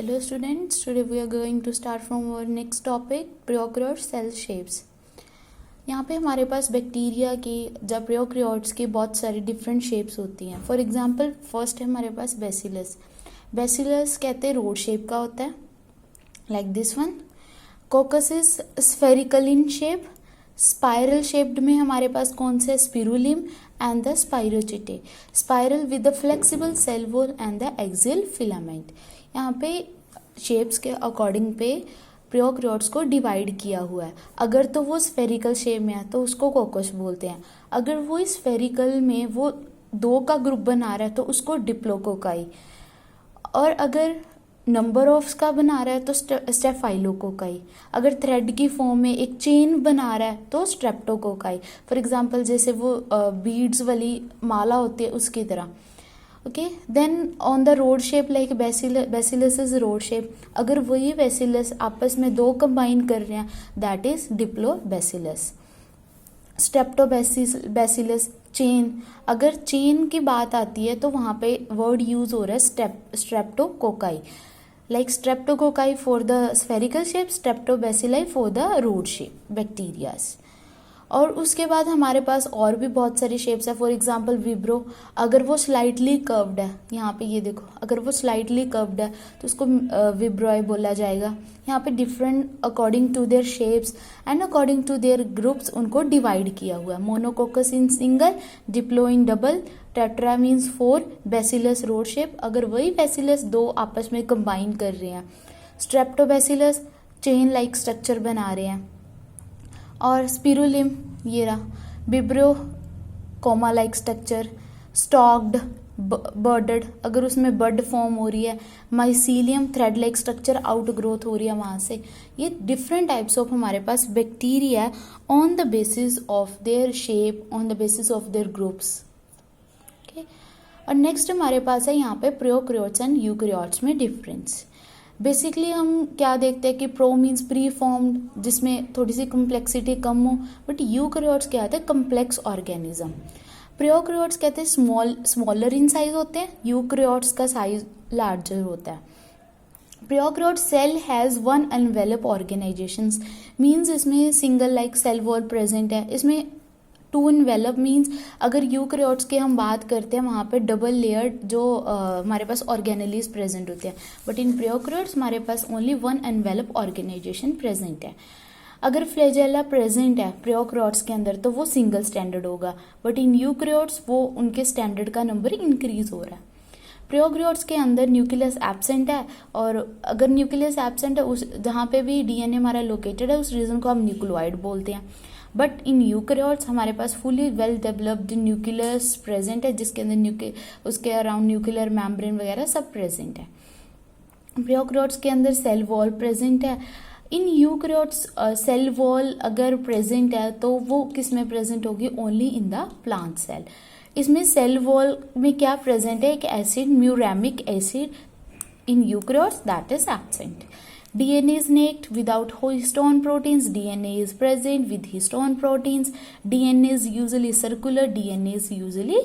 Hello students, today we are going to start from our next topic, prokaryote cell shapes. यहाँ पे हमारे पास bacteria की जब प्रोकैरियोट्स की बहुत सारी डिफरेंट शेप्स होती हैं. फॉर एग्जांपल फर्स्ट है हमारे पास बेसिलस. बेसिलस कहते हैं रोड शेप का होता है, like this one. Coccus is spherical in shape. Spiral shaped में हमारे पास कौन से, spirillum and the spirochete. Spiral with the flexible cell wall and the axial filament. यहाँ पे शेप्स के अकॉर्डिंग पे प्रोकैरियोट्स को डिवाइड किया हुआ है. अगर तो वो स्फेरिकल शेप में है तो उसको कोकस बोलते हैं. अगर वो स्फेरिकल में वो दो का ग्रुप बना रहा है तो उसको डिप्लोकोकाई. और अगर नंबर ऑफ्स का बना रहा है तो स्टेफाइलोकोकाई. अगर थ्रेड की फॉर्म में एक चेन बना रहा है तो स्ट्रेप्टोकोकाई. फॉर एग्जांपल जैसे वो बीड्स वाली माला होती है उसकी तरह. Okay, then on the rod shape like bacillus is rod shape. अगर वही बेसिलस आपस में दो कंबाइन कर रहे हैं दैट इज डिप्लोबेसिलस. स्ट्रेप्टोबेसिलस चेन. अगर चेन की बात आती है तो वहाँ पे वर्ड यूज हो रहा है streptococci. Like streptococci for the spherical shape, streptobacilli for the rod shape bacterias. और उसके बाद हमारे पास और भी बहुत सारी शेप्स है. For example विब्रो. अगर वो स्लाइटली कर्व्ड है, यहाँ पे ये देखो, अगर वो स्लाइटली कर्व्ड है तो उसको विब्रोय बोला जाएगा. यहाँ पे different according to their shapes and according to their groups उनको डिवाइड किया हुआ है. Monococcus in single, diplo in double, tetra means 4, bacillus rod shape. अगर वही बेसिलस दो आपस में कंबाइन कर रहे हैं. स्ट्रेप्टोबेसिलस चेन लाइक स्ट्रक्चर बना रहे हैं. और स्पिरुलिम ये रहा. Vibrio comma like structure. Stalked budded, अगर उसमें बर्ड फॉर्म हो रही है. Mycelium thread like structure, out growth हो रही है वहाँ से. ये डिफरेंट टाइप्स ऑफ हमारे पास bacteria on the basis of their shape, on the basis of their groups. Okay, और नेक्स्ट हमारे पास है यहाँ पे प्रोकैरियोट्स एंड यूकैरियोट्स में डिफरेंस. बेसिकली हम क्या देखते हैं कि प्रो मीन्स प्री फॉर्म्ड, जिसमें थोड़ी सी कम्प्लेक्सिटी कम हो. बट यूकैरियोट्स क्या होते हैं, कम्प्लेक्स ऑर्गेनिज्म. प्रोकैरियोट्स कहते हैं स्मॉलर इन साइज होते हैं. यूकैरियोट्स का साइज लार्जर होता है. Prokaryote cell has one envelope organisations means इसमें single like cell wall present है. इसमें टू एनवेलप मीन्स अगर यूकैरियोट्स की हम बात करते हैं वहाँ पे डबल लेयर्ड जो हमारे पास ऑर्गेनेलीज प्रेजेंट होते हैं. बट इन प्रोकैरियोट्स हमारे पास only one envelope organisation present है. अगर फ्लैजेला प्रेजेंट है प्रोकैरियोट्स के अंदर तो वो सिंगल स्टैंडर्ड होगा. बट इन यूकैरियोट्स वो उनके स्टैंडर्ड का नंबर इंक्रीज हो रहा है. प्रोकैरियोट्स के अंदर न्यूक्लियस एब्सेंट है. और अगर न्यूक्लियस एब्सेंट है उस जहाँ पे भी डीएनए हमारा लोकेटेड है उस रीजन को हम न्यूक्लियोइड बोलते हैं. बट इन यूकैरियोट्स हमारे पास fully well developed nucleus present है जिसके अंदर उसके अराउंड न्यूक्लियर मेम्ब्रेन वगैरह सब प्रेजेंट है. प्रोकैरियोट्स के अंदर सेल वॉल प्रेजेंट है. इन यूकैरियोट्स सेल वॉल अगर प्रेजेंट है तो वो किस में प्रेजेंट होगी, only in the plant cell. इसमें सेल वॉल में क्या प्रेजेंट है, एक acid muramic acid. In eukaryotes that is absent. DNA is naked without histone proteins. DNA is present with histone proteins. DNA is usually circular. DNA is usually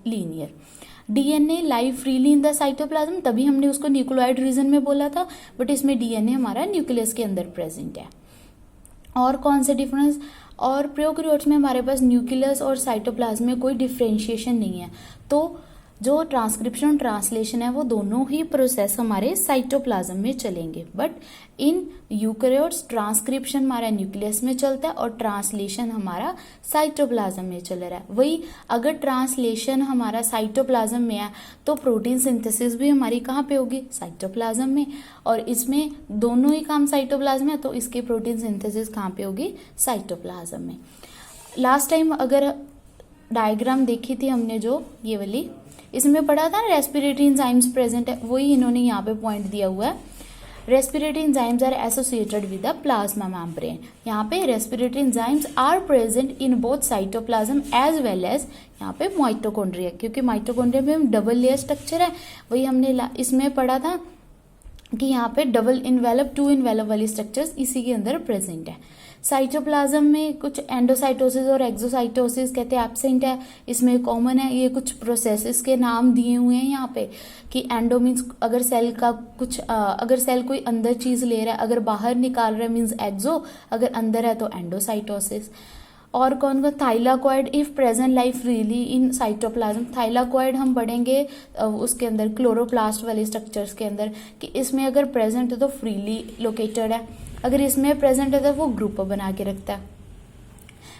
linear. DNA lie freely in the cytoplasm. तभी हमने उसको nucleoid reason में बोला था. But इसमें DNA हमारा nucleus के अंदर प्रेजेंट है. और कौन से डिफरेंस, और प्रोकैरियोट्स में हमारे पास न्यूक्लियस और साइटोप्लाज्म में कोई डिफ्रेंशिएशन नहीं है. तो जो ट्रांसक्रिप्शन और ट्रांसलेशन है वो दोनों ही प्रोसेस हमारे साइटोप्लाज्म में चलेंगे. बट इन यूकैरियोट्स ट्रांसक्रिप्शन हमारा न्यूक्लियस में चलता है और ट्रांसलेशन हमारा साइटोप्लाज्म में चल रहा है. वही अगर ट्रांसलेशन हमारा साइटोप्लाज्म में है तो प्रोटीन सिंथेसिस भी हमारी कहाँ पे होगी, साइटोप्लाज्म में. और इसमें दोनों ही काम साइटोप्लाज्म में है तो इसकी प्रोटीन सिंथेसिस कहाँ पे होगी, साइटोप्लाज्म में. लास्ट टाइम अगर डायग्राम देखी थी हमने जो ये वाली, इसमें पढ़ा था ना रेस्पिरेटरी एंजाइम्स प्रेजेंट है, वही इन्होंने यहाँ पे पॉइंट दिया हुआ है. Respiratory enzymes are associated with the plasma membrane. यहाँ पे respiratory enzymes are present in both cytoplasm as well as यहाँ पे माइटोकॉन्ड्रिया, क्योंकि माइटोकॉन्ड्रिया में डबल लेयर स्ट्रक्चर है. वही हमने इसमें पढ़ा था कि यहाँ पे डबल इन्वेलप, टू इन्वेलप वाली स्ट्रक्चर्स इसी के अंदर प्रेजेंट है। साइटोप्लाज्म में कुछ एंडोसाइटोसिस और एक्सोसाइटोसिस कहते हैं एब्सेंट है, इसमें कॉमन है। ये कुछ प्रोसेसेस के नाम दिए हुए हैं यहाँ पे कि एंडो मीन्स अगर सेल का कुछ अगर सेल कोई अंदर चीज ले रहा है, अगर बाहर निकाल रहा है मीन्स एक्सो, अगर अंदर है तो एंडोसाइटोसिस। और कौन कौन, thylakoid if present life freely in cytoplasm. Thylakoid हम पढ़ेंगे उसके अंदर क्लोरोप्लास्ट वाले स्ट्रक्चर्स के अंदर कि इसमें अगर प्रेजेंट है तो फ्रीली लोकेटेड है, अगर इसमें प्रेजेंट है तो वो ग्रुप बना के रखता है।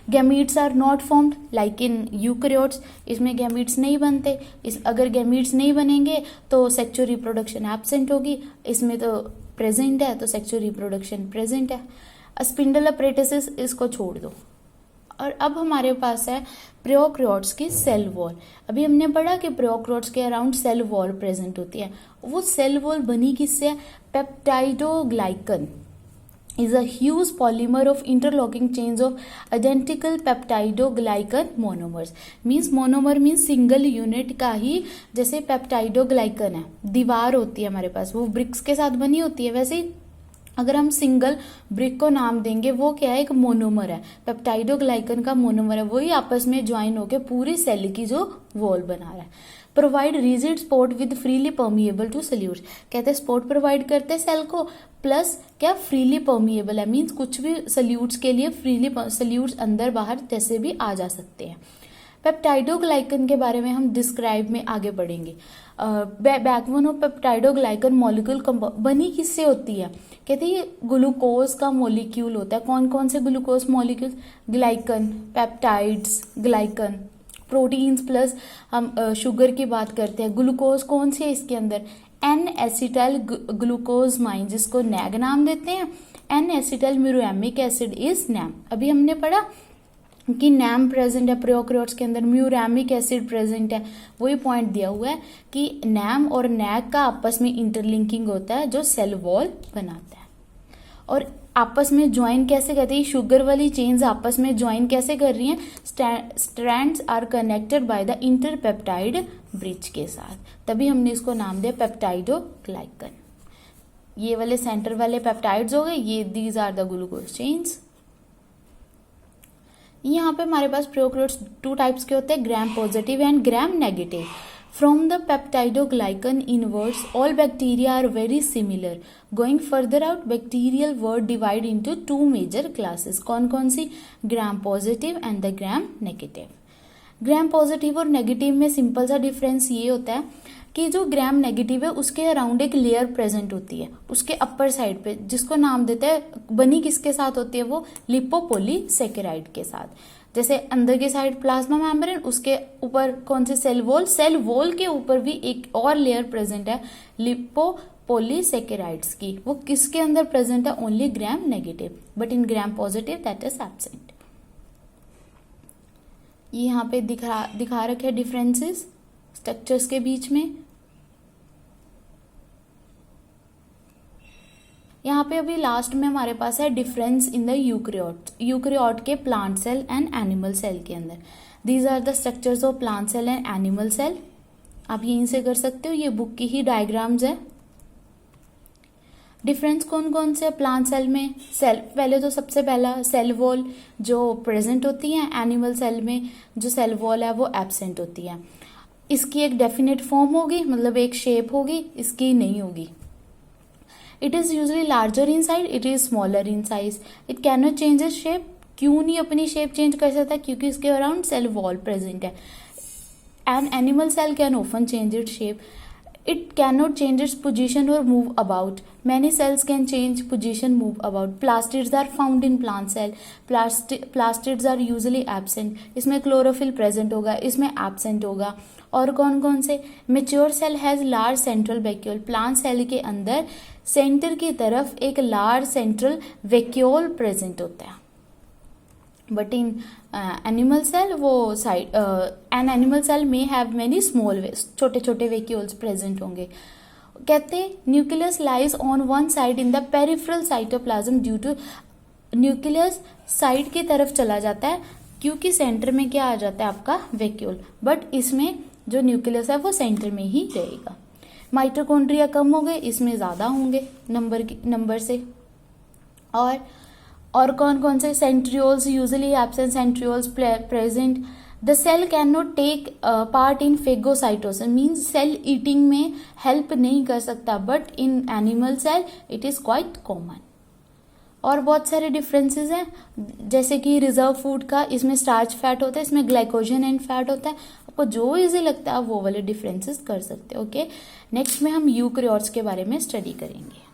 Gametes are not formed like in eukaryotes, इसमें गैमीट्स नहीं बनते। अगर गैमीट्स नहीं बनेंगे तो सेक्सुअल रिप्रोडक्शन एब्सेंट होगी, इसमें तो प्रेजेंट है तो सेक्सुअल रिप्रोडक्शन प्रेजेंट है। स्पिंडल अपरेटस इसको छोड़ दो। और अब हमारे पास है प्रोकैरियोट्स की सेल वॉल। अभी हमने पढ़ा कि प्रोकैरियोट्स के अराउंड सेल वॉल प्रेजेंट होती है। वो सेल वॉल बनी किससे है? Peptidoglycan is a huge polymer of interlocking chains of identical peptidoglycan monomers। Means monomer means single unit का ही, जैसे पेप्टाइडोग्लाइकन है, दीवार होती है हमारे पास, वो ब्रिक्स के साथ बनी होती है, वैसे ही अगर हम सिंगल ब्रिक को नाम देंगे वो क्या है? एक मोनोमर है। पेप्टाइडोग्लाइकन का मोनोमर है, वही आपस में ज्वाइन होकर पूरी सेल की जो वॉल बना रहा है। Provide rigid support with freely permeable to solutes, कहते हैं स्पोर्ट प्रोवाइड करते हैं सेल को, प्लस क्या फ्रीली परमिएबल है, मीन्स कुछ भी सल्यूट्स के लिए फ्रीली सल्यूट्स अंदर बाहर जैसे भी आ जा सकते हैं। पेप्टाइडोग्लाइकन के बारे में हम डिस्क्राइब में आगे पढ़ेंगे। बैकबोन ऑफ पेप्टाइडोग्लाइकन मॉलिक्यूल बनी किससे होती है? कहते हैं ये ग्लूकोज का मॉलिक्यूल होता है। कौन कौन से glucose molecule? Glycan, peptides, glycan, proteins plus हम शुगर की बात करते हैं। ग्लूकोज कौन सी है इसके अंदर? एन एसिटाइल ग्लूकोजमाइन, जिसको नैग नाम देते हैं। N acetyl muramic acid is NAM. अभी हमने पढ़ा कि नैम प्रेजेंट है प्रोकैरियोट्स के अंदर, म्यूरामिक एसिड प्रेजेंट है। वही पॉइंट दिया हुआ है कि नैम और नैग का आपस में इंटरलिंकिंग होता है जो सेल वॉल बनाता है। और आपस में ज्वाइन कैसे करते हैं? शुगर वाली चेन्स आपस में ज्वाइन कैसे कर रही हैं? Strands are connected by the interpeptide bridge के साथ, तभी हमने इसको नाम दिया पेप्टाइडोग्लाइकन। ये वाले सेंटर वाले पेप्टाइड्स हो गए, ये these are the glucose chains. यहाँ पे हमारे पास प्रोकैरियोट्स टू टाइप्स के होते हैं, ग्राम positive and gram negative. From the peptidoglycan inwards, all bacteria are very similar. Going further out, bacterial world divide into two major classes. कौन कौन सी? Gram positive and the gram negative. Gram positive और negative में simple सा difference ये होता है कि जो ग्राम नेगेटिव है उसके अराउंड एक लेयर प्रेजेंट होती है उसके अपर साइड पे, जिसको नाम देते हैं, बनी किसके साथ होती है? वो लिपोपोलीसेकेराइड के साथ। जैसे अंदर की साइड प्लाज्मा मेम्ब्रेन, उसके ऊपर कौन से? Cell wall. सेल वॉल के ऊपर भी एक और लेयर प्रेजेंट है लिपोपोलीसेकेराइड्स की। वो किसके अंदर प्रेजेंट है? Only gram negative, but in gram positive that is absent. ये यहाँ पे दिखा रखे डिफरेंसेस स्ट्रक्चर्स के बीच में। यहाँ पे अभी लास्ट में हमारे पास है डिफरेंस इन द यूकैरियोट के plant cell and animal cell के अंदर। These are the structures of plant cell and animal cell. आप यहीं से कर सकते हो, ये बुक की ही डायग्राम्स है। डिफरेंस कौन कौन से? प्लांट सेल में सेल, पहले तो सबसे पहला सेल वॉल जो प्रेजेंट होती है, एनिमल सेल में जो सेल वॉल है वो एब्सेंट होती है। इसकी एक डेफिनेट फॉर्म होगी, मतलब एक शेप होगी, इसकी नहीं होगी। It is usually larger in size, it is smaller in size. It cannot change its shape. क्यों नहीं अपनी शेप चेंज कर सकता? क्योंकि इसके अराउंड सेल वॉल प्रेजेंट है। An animal cell can often change its shape. It cannot change its position or move about. Many cells can change position, move about. Plastids are found in plant cell. Plastids are usually absent. इसमें chlorophyll present होगा, इसमें absent होगा। और कौन कौन से? Mature cell has large central vacuole. Plant cell के अंदर सेंटर की तरफ एक लार्ज सेंट्रल वैक्यूल प्रेजेंट होता है, बट इन एनिमल सेल वो साइड एन एनिमल सेल में हैव मेनी स्मॉल, छोटे छोटे वैक्यूल्स प्रेजेंट होंगे। कहते हैं nucleus lies on one side in the peripheral cytoplasm due to, nucleus side की तरफ चला जाता है क्योंकि सेंटर में क्या आ जाता है? आपका वैक्यूल, बट इसमें जो न्यूक्लियस है वो सेंटर में ही रहेगा। माइटोकॉन्ड्रिया कम हो गए, इसमें ज़्यादा होंगे नंबर से। और कौन कौन से centrioles usually absent, centrioles present. The cell can not take part in phagocytosis, means cell eating में हेल्प नहीं कर सकता, but in animal cell it is quite common. और बहुत सारे डिफरेंसेस हैं, जैसे कि रिजर्व फूड का, इसमें स्टार्च फैट होता है, इसमें ग्लाइकोजन एंड फैट होता है। आपको जो इजी लगता है आप वो वाले डिफरेंसेस कर सकते हैं। ओके, नेक्स्ट में हम यूकैरियोट्स के बारे में स्टडी करेंगे।